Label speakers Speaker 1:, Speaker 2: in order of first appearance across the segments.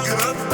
Speaker 1: Welcome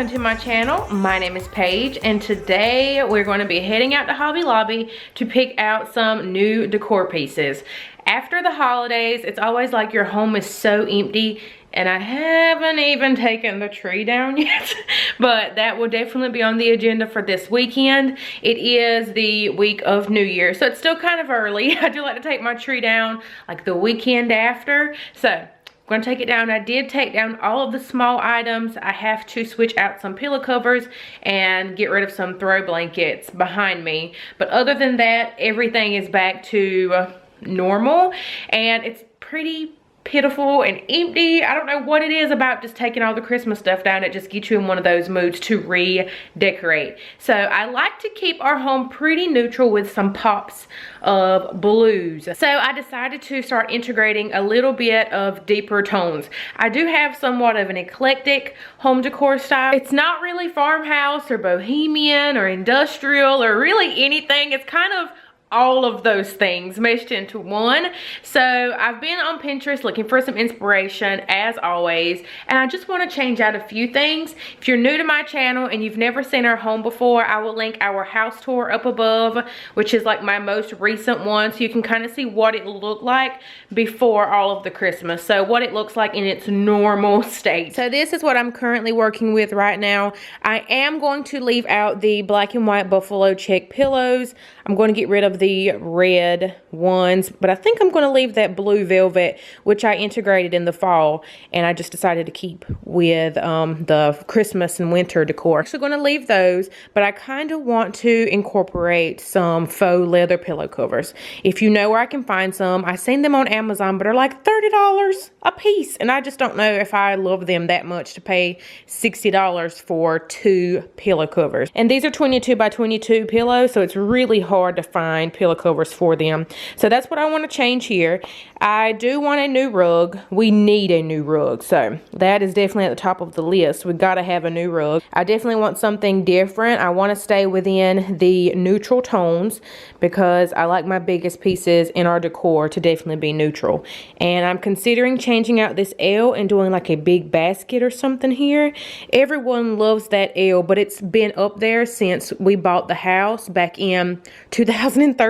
Speaker 1: to my channel. My name is Paige, and today we're going to be heading out to Hobby Lobby to pick out some new decor pieces. After the holidays, it's always like your home is so empty, and I haven't even taken the tree down yet, but that will definitely be on the agenda for this weekend. It is the week of New Year, so it's still kind of early. I do like to take my tree down like the weekend after, so I'm going to take it down. I did take down all of the small items. I have to switch out some pillow covers and get rid of some throw blankets behind me. But other than that, everything is back to normal, and it's pretty pitiful and empty. I don't know what it is about just taking all the Christmas stuff down. It just gets you in one of those moods to redecorate. So I like to keep our home pretty neutral with some pops of blues. So I decided to start integrating a little bit of deeper tones. I do have somewhat of an eclectic home decor style. It's not really farmhouse or bohemian or industrial or really anything. It's kind of all of those things meshed into one. So I've been on Pinterest looking for some inspiration as always, and I just want to change out a few things. If you're new to my channel and you've never seen our home before, I will link our house tour up above, which is like my most recent one, so you can kind of see what it looked like before all of the Christmas. So what it looks like in its normal state. So this is what I'm currently working with right now. I am going to leave out the black and white buffalo check pillows. I'm going to get rid of the red ones, but I think I'm going to leave that blue velvet, which I integrated in the fall, and I just decided to keep with the Christmas and winter decor. I'm actually going to leave those, but I kind of want to incorporate some faux leather pillow covers. If you know where I can find some, I've seen them on Amazon, but they're like $30 a piece, and I just don't know if I love them that much to pay $60 for 2 pillow covers. And these are 22 by 22 pillows, so it's really hard to find pillow covers for them. So that's what I want to change here. I do want a new rug. We need a new rug, so that is definitely at the top of the list. We've got to have a new rug. I definitely want something different. I want to stay within the neutral tones because I like my biggest pieces in our decor to definitely be neutral. And I'm considering changing out this L and doing like a big basket or something here. Everyone loves that L, but it's been up there since we bought the house back in 2013.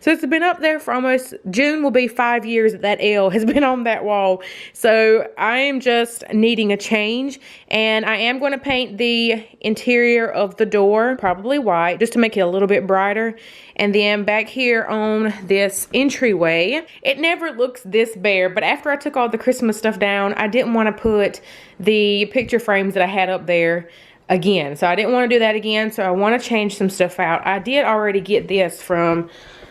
Speaker 1: So it's been up there for almost, June will be 5 years that L has been on that wall. So I am just needing a change, and I am going to paint the interior of the door probably white just to make it a little bit brighter. And then back here on this entryway, it never looks this bare, but after I took all the Christmas stuff down, I didn't want to put the picture frames that I had up there again. So I didn't want to do that again, so I want to change some stuff out. I did already get this from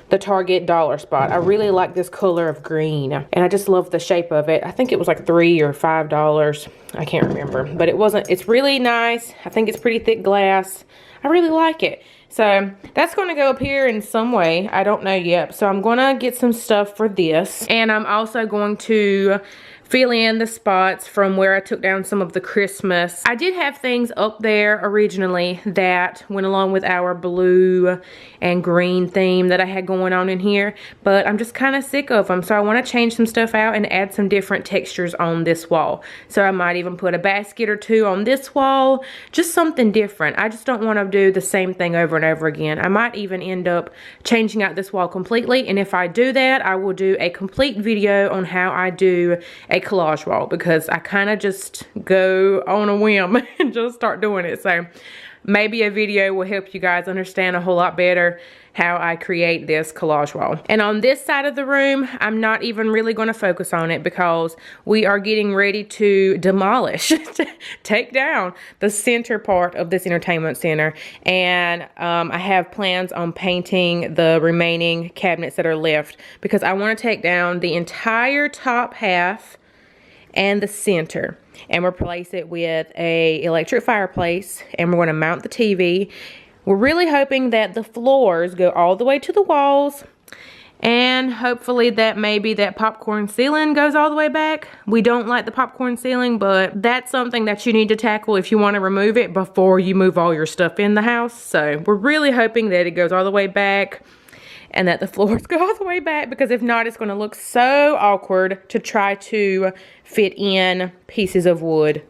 Speaker 1: the Target dollar spot. I really like this color of green, and I just love the shape of it. I think it was like $3 or $5. I can't remember, but it wasn't. It's really nice. I think it's pretty thick glass. I really like it. So that's going to go up here in some way. I don't know yet. So I'm going to get some stuff for this, and I'm also going to fill in the spots from where I took down some of the Christmas. I did have things up there originally that went along with our blue and green theme that I had going on in here, but I'm just kind of sick of them. So I want to change some stuff out and add some different textures on this wall. So I might even put a basket or two on this wall, just something different. I just don't want to do the same thing over and over again. I might even end up changing out this wall completely, and if I do that, I will do a complete video on how I do a collage wall, because I kind of just go on a whim and just start doing it. So maybe a video will help you guys understand a whole lot better how I create this collage wall. And on this side of the room, I'm not even really going to focus on it because we are getting ready to demolish, take down the center part of this entertainment center. And I have plans on painting the remaining cabinets that are left, because I want to take down the entire top half and the center, and replace it with a electric fireplace, and we're going to mount the TV. We're really hoping that the floors go all the way to the walls, And hopefully that maybe that popcorn ceiling goes all the way back. We don't like the popcorn ceiling, but that's something that you need to tackle if you want to remove it before you move all your stuff in the house. So we're really hoping that it goes all the way back and that the floors go all the way back, because if not, it's going to look so awkward to try to fit in pieces of wood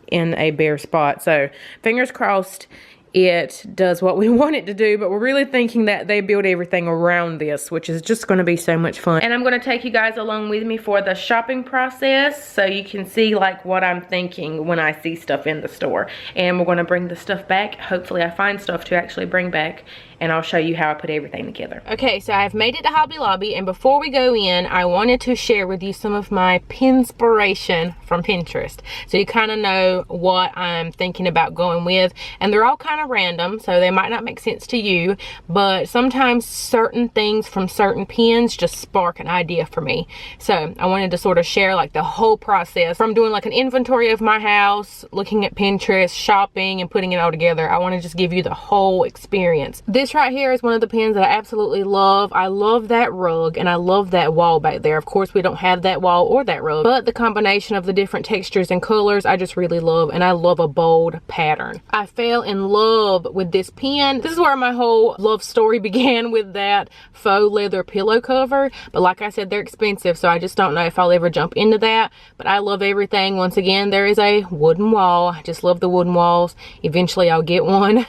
Speaker 1: in a bare spot. So fingers crossed it does what we want it to do, but we're really thinking that they build everything around this, which is just going to be so much fun. And I'm going to take you guys along with me for the shopping process so you can see like what I'm thinking when I see stuff in the store. And we're going to bring the stuff back. Hopefully I find stuff to actually bring back, and I'll show you how I put everything together. Okay, so I've made it to Hobby Lobby, and before we go in, I wanted to share with you some of my pinspiration from Pinterest, so you kind of know what I'm thinking about going with. And they're all kind of random, so they might not make sense to you, but sometimes certain things from certain pins just spark an idea for me. So I wanted to sort of share like the whole process from doing like an inventory of my house, looking at Pinterest, shopping, and putting it all together. I want to just give you the whole experience. This right here is one of the pins that I absolutely love. I love that rug, and I love that wall back there. Of course, we don't have that wall or that rug, but the combination of the different textures and colors I just really love, and I love a bold pattern. I fell in love with this pin. This is where my whole love story began, with that faux leather pillow cover, but like I said, they're expensive, so I just don't know if I'll ever jump into that. But I love everything. Once again, there is a wooden wall. I just love the wooden walls. Eventually I'll get one,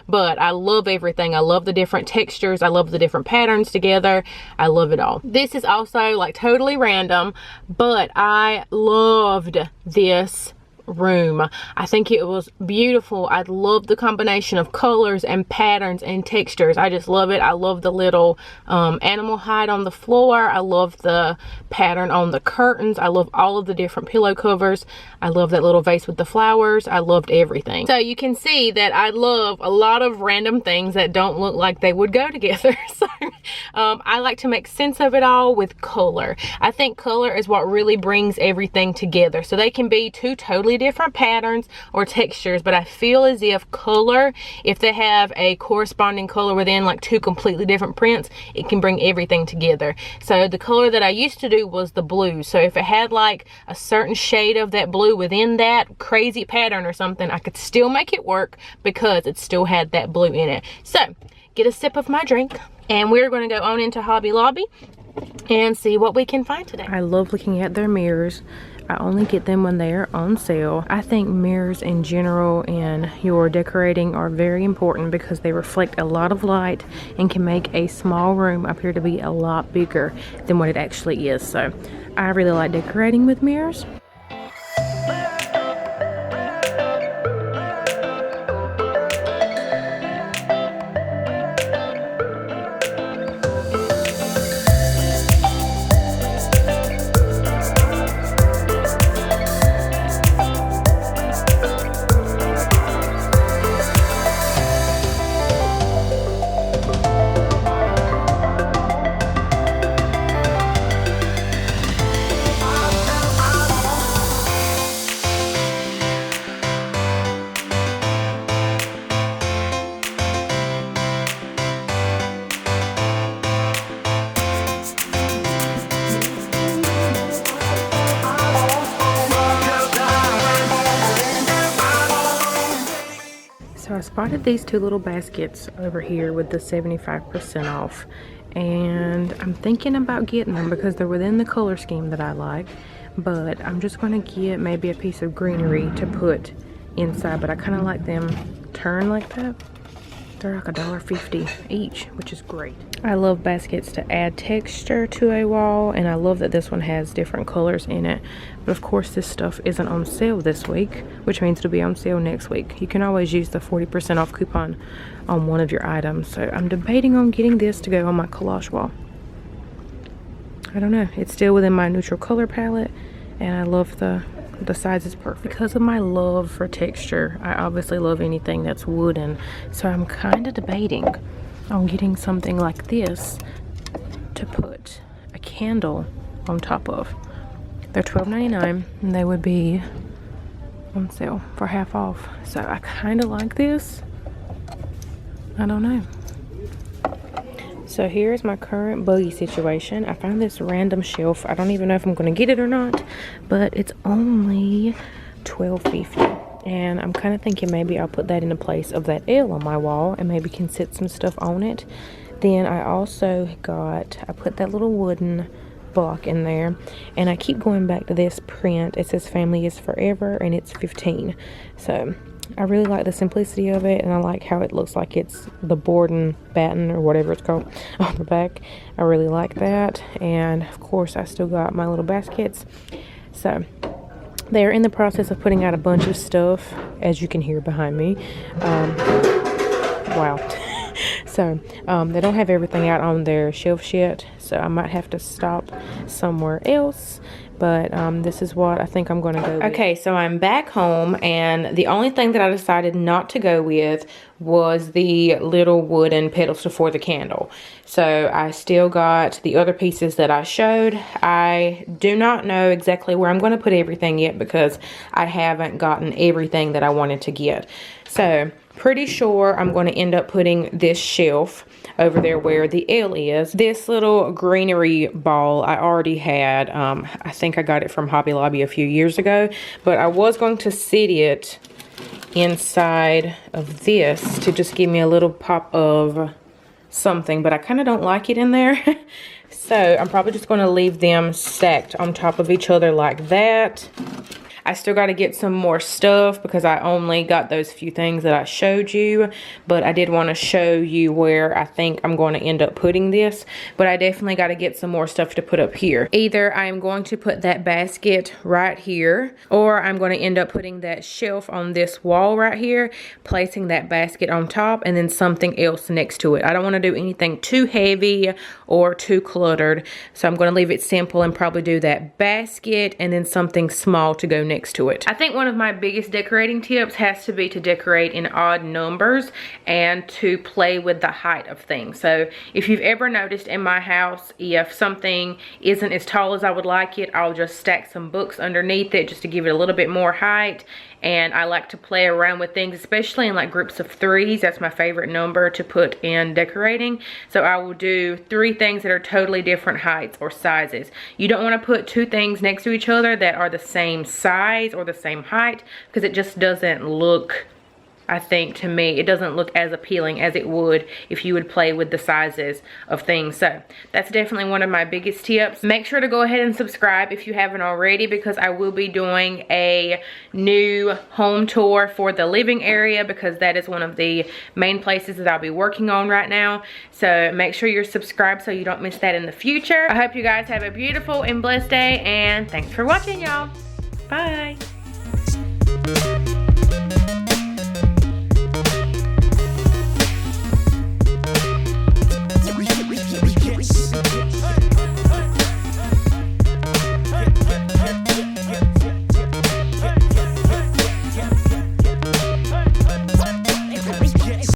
Speaker 1: but I love everything. I love the different textures. I love the different patterns together. I love it all. This is also like totally random, but I loved this room. I think it was beautiful. I love the combination of colors and patterns and textures. I just love it. I love the little animal hide on the floor. I love the pattern on the curtains. I love all of the different pillow covers. I love that little vase with the flowers. I loved everything. So you can see that I love a lot of random things that don't look like they would go together. So I like to make sense of it all with color. I think color is what really brings everything together. So they can be two totally different patterns or textures, but I feel as if color, if they have a corresponding color within like two completely different prints, it can bring everything together. So the color that I used to do was the blue. So if it had like a certain shade of that blue within that crazy pattern or something, I could still make it work because it still had that blue in it. So get a sip of my drink, and we're going to go on into Hobby Lobby and see what we can find today. I love looking at their mirrors. I only get them when they are on sale. I think mirrors in general in your decorating are very important because they reflect a lot of light and can make a small room appear to be a lot bigger than what it actually is. So I really like decorating with mirrors. So I spotted these two little baskets over here with the 75% off, and I'm thinking about getting them because they're within the color scheme that I like, but I'm just going to get maybe a piece of greenery to put inside, but I kind of like them turn like that. They're like $1.50 each, which is great. I love baskets to add texture to a wall, and I love that this one has different colors in it. But of course this stuff isn't on sale this week, which means it'll be on sale next week. You can always use the 40% off coupon on one of your items. So I'm debating on getting this to go on my collage wall. I don't know, it's still within my neutral color palette, and I love the size is perfect. Because of my love for texture, I obviously love anything that's wooden, so I'm kind of debating on getting something like this to put a candle on top of. They're $12.99 and they would be on sale for half off, so I kind of like this. I don't know. So here's my current buggy situation. I found this random shelf. I don't even know if I'm gonna get it or not, but it's only $12.50. And I'm kind of thinking maybe I'll put that in the place of that L on my wall and maybe can sit some stuff on it. Then I also I put that little wooden block in there, and I keep going back to this print. It says family is forever, and it's 15. So I really like the simplicity of it, and I like how it looks like it's the board and batten or whatever it's called on the back. I really like that. And of course I still got my little baskets. So they're in the process of putting out a bunch of stuff, as you can hear behind me. Wow. So they don't have everything out on their shelves yet, so I might have to stop somewhere else. But this is what I think I'm going to go with. Okay, so I'm back home, and the only thing that I decided not to go with was the little wooden pedestal for the candle. So I still got the other pieces that I showed. I do not know exactly where I'm going to put everything yet because I haven't gotten everything that I wanted to get. So pretty sure I'm going to end up putting this shelf over there where the L is. This little greenery ball I already had. I think I got it from Hobby Lobby a few years ago, but I was going to sit it inside of this to just give me a little pop of something, but I kind of don't like it in there. So I'm probably just going to leave them stacked on top of each other like that. I still got to get some more stuff because I only got those few things that I showed you, but I did want to show you where I think I'm going to end up putting this. But I definitely got to get some more stuff to put up here. Either I'm going to put that basket right here, or I'm going to end up putting that shelf on this wall right here, placing that basket on top, and then something else next to it. I don't want to do anything too heavy or too cluttered, so I'm going to leave it simple and probably do that basket and then something small to go next to it. I think one of my biggest decorating tips has to be to decorate in odd numbers and to play with the height of things. So if you've ever noticed in my house, if something isn't as tall as I would like it, I'll just stack some books underneath it just to give it a little bit more height. And I like to play around with things, especially in like groups of 3s. That's my favorite number to put in decorating. So I will do 3 things that are totally different heights or sizes. You don't want to put 2 things next to each other that are the same size or the same height, because it just doesn't look, I think, to me, it doesn't look as appealing as it would if you would play with the sizes of things. So that's definitely one of my biggest tips. Make sure to go ahead and subscribe if you haven't already, because I will be doing a new home tour for the living area, because that is one of the main places that I'll be working on right now. So make sure you're subscribed so you don't miss that in the future. I hope you guys have a beautiful and blessed day, and thanks for watching, y'all. Bye.